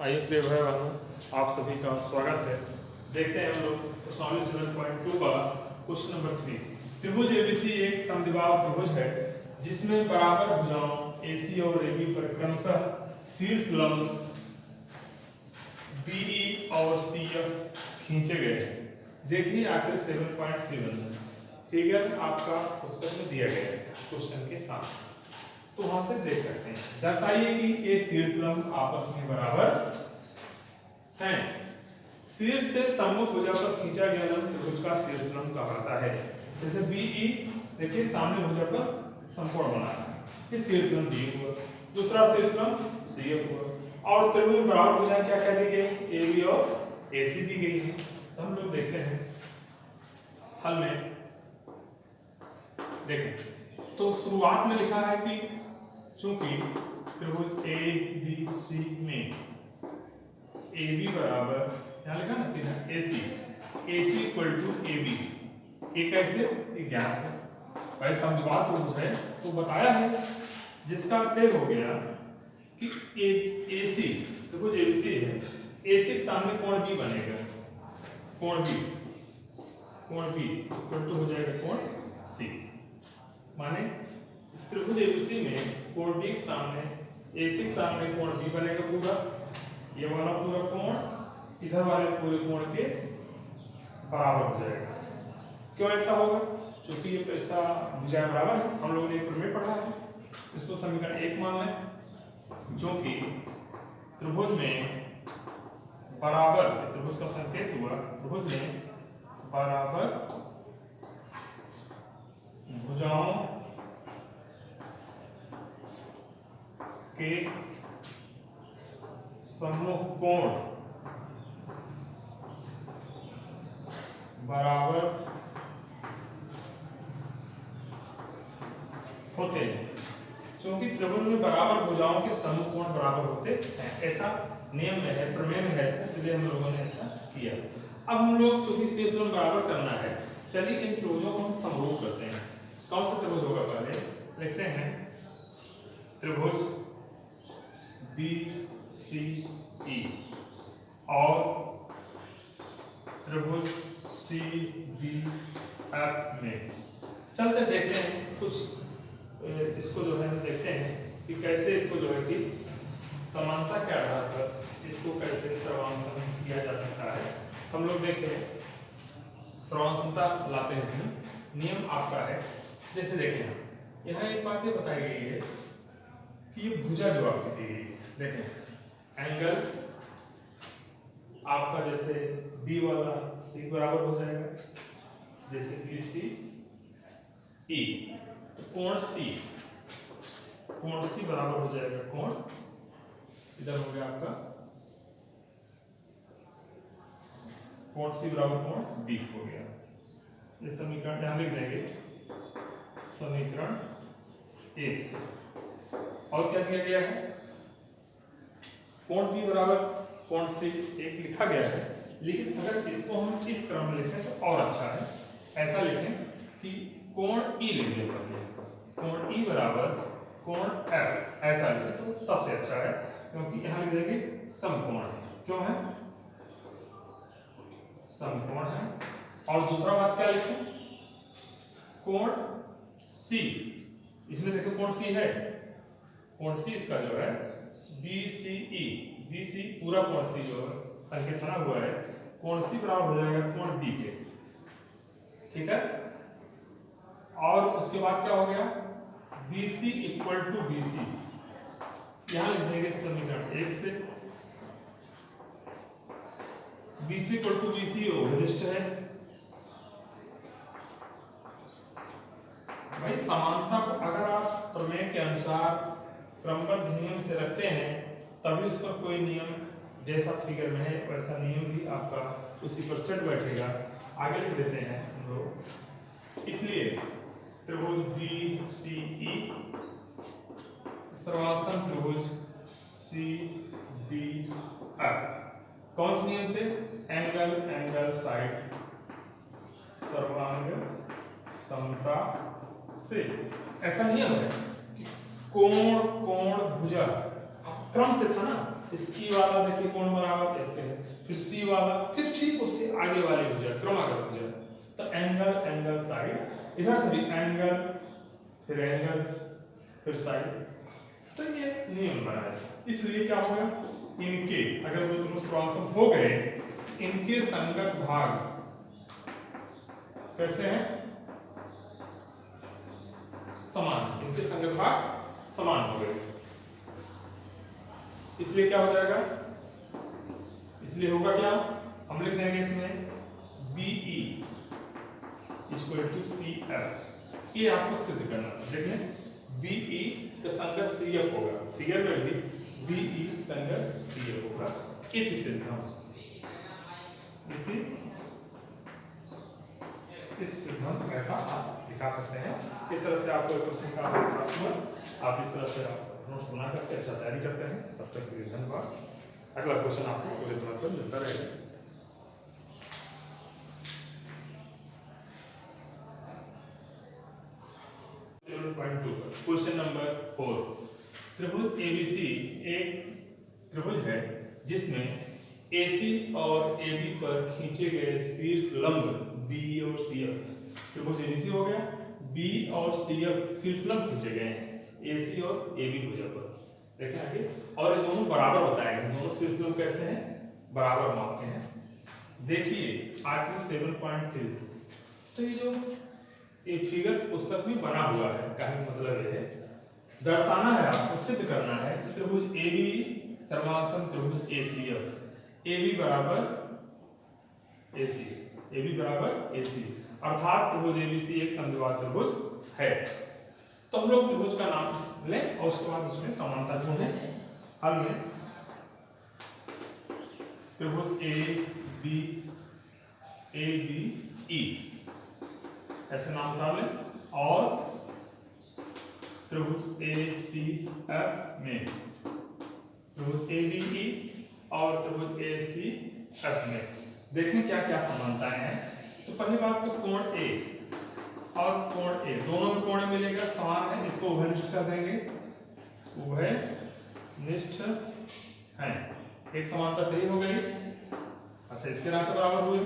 आइए प्रिय भाई बहनों, आप सभी का स्वागत है। देखते हैं हम लोग 7.2 का क्वेश्चन नंबर 3। त्रिभुज एबीसी एक समद्विबाहु त्रिभुज है जिसमें बराबर भुजाओं एसी और एबी पर क्रमशः शीर्ष लंब बीई और सीएफ खींचे गए हैं। देखिए आखिर 7.3 फिगर आपका पुस्तक में दिया गया है क्वेश्चन के साथ, तो वहां से देख सकते हैं। दर्शाइए कि ये शीर्ष लंब आपस में बराबर हैं। शीर्ष से सम्मुख भुजा पर खींचा गया लंब त्रिभुज का शीर्ष लंब कहलाता है। जैसे बीई देखिए सामने भुजा पर समकोण बना है, ये शीर्ष लंब बी हुआ, दूसरा शीर्ष लंब सीएफ हुआ। और त्रिभुज में बराबर भुजा क्या कह दी गई, एबी और एसी दी गई है। तो हम लोग देखते हैं हल में। देखें तो शुरुआत में लिखा है कि चूंकि त्रिभुज ए बी सी में ए बी बराबर, यहाँ लिखा ना सीधा AC, AC equal to AB, A कैसे ज्ञात है भाई समद्विबाहु त्रिभुज है तो बताया है, जिसका अर्थ हो गया कि AC त्रिभुज ABC है, AC सामने कोण B बनेगा, कोण B इक्वल टू हो जाएगा कोण C। माने इस त्रिभुज एबीसी में कोण B सामने AC सामने कोण B बनेगा पूरा, ये वाला पूरा कोण इधर वाले पूरे कोण के बराबर हो जाएगा। क्यों ऐसा होगा, क्योंकि ये पैसा भुजाएं बराबर है, हम लोगों ने प्रमेय पढ़ा है। इसको समीकरण 1 मान लें, जो कि त्रिभुज में बराबर, त्रिभुज का संकेत हुआ, त्रिभुज में बराबर भुजाओं के सम्मुख कोण बराबर होते हैं। क्योंकि त्रिभुज में बराबर भुजाओं के सम्मुख कोण बराबर होते हैं, ऐसा नियम में है, प्रमेय में है, इसलिए हम लोगों ने ऐसा किया। अब हम लोग चूंकि शीर्ष लंब बराबर करना है, चलिए इन त्रिभुजों को हम समरूप करते हैं। कौन सा त्रिभुज होगा, पहले लिखते हैं त्रिभुज BCE और त्रिभुज CBF में। चलते देखते हैं कुछ, इसको जो है हम देखते हैं कि कैसे इसको जो है कि समानता के आधार पर इसको कैसे सर्वांशन किया जा सकता है। हम लोग देखें सर्वांशता लाते हैं, इसमें नियम आपका है। जैसे देखें यहाँ एक बात ये बताई गई है कि ये भुजा जो आपकी दी गई है, देखें एंगल आपका जैसे बी वाला सी बराबर हो जाएगा, जैसे BCE तो कोण C बराबर हो जाएगा कोण, इधर हो गया आपका कोण C बराबर कोण B हो गया। ये समीकरण यहाँ लिख देंगे, समीकरण 1 से। और क्या दिया गया है, कोण B बराबर कोण C एक लिखा गया है, लेकिन अगर इसको हम इस क्रम में लिखें तो और अच्छा है। ऐसा लिखें कि कोण E लिख दें, कोण E बराबर कोण F, ऐसा लिखें तो सबसे अच्छा है, क्योंकि यहाँ लिख देंगे समकोण है। क्यों है, समकोण है। और दूसरा बात क्या लिखें, कोण C, इसमें देखो कोण C है, कोण C इसका जो है BC पूरा कोण C जो है संकेत बना हुआ है, कोण C बराबर हो जाएगा कोण B के, ठीक है। और उसके बाद क्या हो गया, BC इक्वल टू BC, यहां लिख देंगे समीकरण 1 से। BC इक्वल टू BC ओवरिष्ठ है भाई। समानता को अगर आप प्रमेय के अनुसार क्रमबद्ध नियम से रखते हैं तभी उस पर कोई नियम जैसा फिगर में है वैसा नियम भी आपका उसी पर सेट बैठेगा। आगे लिख देते हैं हम लोग, इसलिए त्रिभुज BCE सर्वांशन त्रिभुज CBF कौन से नियम से, एंगल साइड सर्वांग समता से। ऐसा नियम है कि कोण भुजा क्रम से था ना, इस ई वाला देखिए कोण बराबर एफ के है, फिर सी वाला, फिर ठीक उसके आगे वाली भुजा क्रमागत भुजा, तो एंगल एंगल साइड, इधर से भी एंगल फिर साइड, तो ये नियम बना है। इसलिए क्या होगा, इनके अगर दो दोनों स्थिरांक हो गए, इनके संगत भाग कैसे हैं, समान, इनके संगत भाग समान हो गए। इसलिए क्या हो जाएगा, इसलिए होगा क्या, हम लिख देंगे इसमें BE इक्वल टू CF। ये आपको सिद्ध करना है, देखें BE का संगत CF होगा, फिगर में भी BE संगत CF होगा। इति सिद्धम, इति सिद्धम ऐसा आप दिखा सकते हैं। इस तरह से आपको क्वेश्चन का आप इस तरह से नोट्स बना करके अच्छा तैयारी करते हैं। तब तक के लिए धन्यवाद। अगला क्वेश्चन आपको पूरे समय पर मिलता रहेगा। क्वेश्चन नंबर 4, त्रिभुज ABC एक त्रिभुज है जिसमें AC और AB पर खींचे गए शीर्ष लंब B और CF, त्रिभुज ABC हो गया, B और CF शीर्ष लंब खींचे गए हैं AC और AB भुजा पर। देखें आगे, और ये दोनों बराबर बताए गए, दोनों शीर्ष लंब कैसे हैं, बराबर माप के हैं। देखिए आकृति 7.3, तो ये जो ये फिगर पुस्तक में बना हुआ है, कहने का मतलब ये है दर्शाना है, आपको सिद्ध करना है त्रिभुज AB सर्वांगसम त्रिभुज ACF, AB बराबर AC, अर्थात त्रिभुज ABC एक समद्विबाहु त्रिभुज है। तो हम लोग त्रिभुज का नाम लें और उसके बाद उसमें समानता ढूंढें। हल में त्रिभुज ABE ऐसे नाम डाल लें, और त्रिभुज ACF में त्रिभुज ABE और त्रिभुज ACF में देखें क्या क्या समानताएं हैं। तो पहली बात तो कोण A और कोण A दोनों में कोण मिलेगा, समान है, इसको उभयनिष्ठ कर देंगे, उभयनिष्ठ है, एक समानता तय हो गई। अच्छा, इसके नाते बराबर हुए।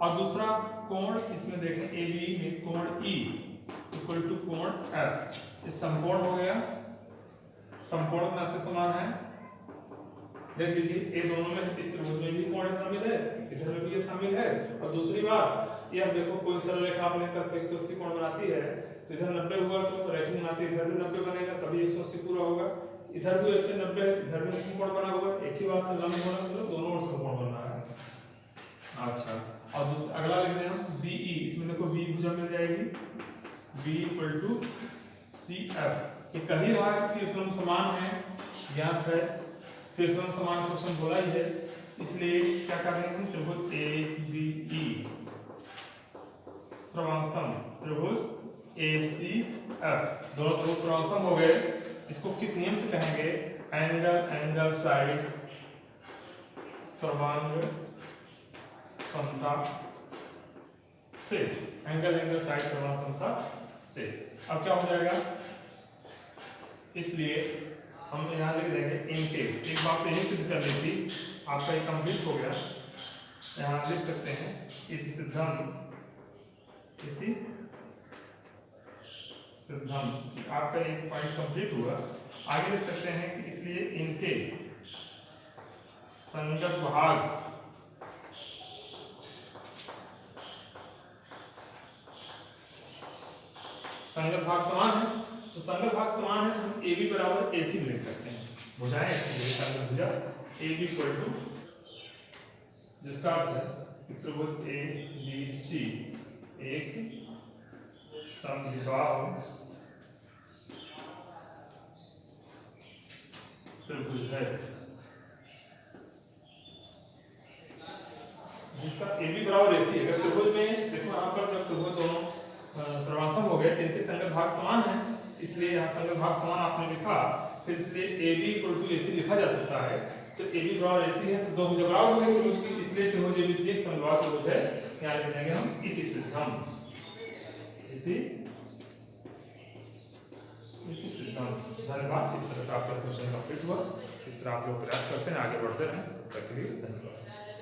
और दूसरा कोण इसमें देखें AB में कोण E इक्वल टू कोण F, इस समकोण हो गया, समकोण के नाते समान है। देख लीजिए ये दोनों में, इस त्रिभुज में भी कोण शामिल है, इधर में भी ये शामिल है। और दूसरी बात ये आप देखो, कोई सरल रेखा आप लेकर 180 कोण बनाती है, तो इधर 90 हुआ तो रेखा बनाती है, इधर भी 90 बनेगा, तभी 180 पूरा होगा। इधर भी ऐसे 90 है, इधर भी समकोण बना हुआ है, एक ही बात है, लंब होना मतलब दोनों ओर समकोण बनना है। अच्छा, और दूसरा अगला लिख दें हम BE, इसमें देखो B भुजा मिल जाएगी, B इक्वल टू CF। ये कह ही रहा है कि शीर्ष लंब समान है, ज्ञात है, शीर्ष लंब समान क्वेश्चन बोला ही है, इसलिए क्या करेंगे हम, त्रिभुज ABE सर्वांगसम त्रिभुज ACF, दोनों त्रिभुज सर्वांगसम हो गए। इसको किस नियम से कहेंगे, एंगल एंगल साइड सर्वांग समता से, एंगल एंगल साइड सर्वांग समता से। अब क्या हो जाएगा, इसलिए हम यहाँ लिख देंगे इनके, एक बात तो यही सिद्ध करनी थी, आपका ये कंप्लीट हो गया, यहाँ लिख सकते हैं इति सिद्धम, इति सिद्धम, आपका एक पॉइंट कंप्लीट हुआ। आगे लिख सकते हैं कि इसलिए इनके संगत भाग समान है, तो संगत भाग समान है, तो हम AB बराबर AC लिख सकते हैं, भुजाएं इसकी संगत भुजा AB इक्वल टू, जिसका अर्थ है त्रिभुज ABC एक समद्विबाहु त्रिभुज है, जिसका AB बराबर AC है। अगर त्रिभुज में देखो यहाँ पर जब त्रिभुज दोनों सर्वांगसम हो गए, इनके संगत भाग समान है, इसलिए यहाँ संगत भाग समान आपने लिखा, फिर इसलिए AB इक्वल टू AC लिखा जा सकता है। तो AB बराबर AC है, तो दो भुजा बराबर हो गए त्रिभुज की, इसलिए त्रिभुज ABC एक समद्विबाहु त्रिभुज है। यहाँ लिख देंगे हम इति सिद्धम, इति सिद्धम। धन्यवाद। इस तरह से आपका क्वेश्चन कंप्लीट हुआ। इस तरह आप लोग प्रयास करते हैं, आगे बढ़ते रहें। तब तक के लिए धन्यवाद।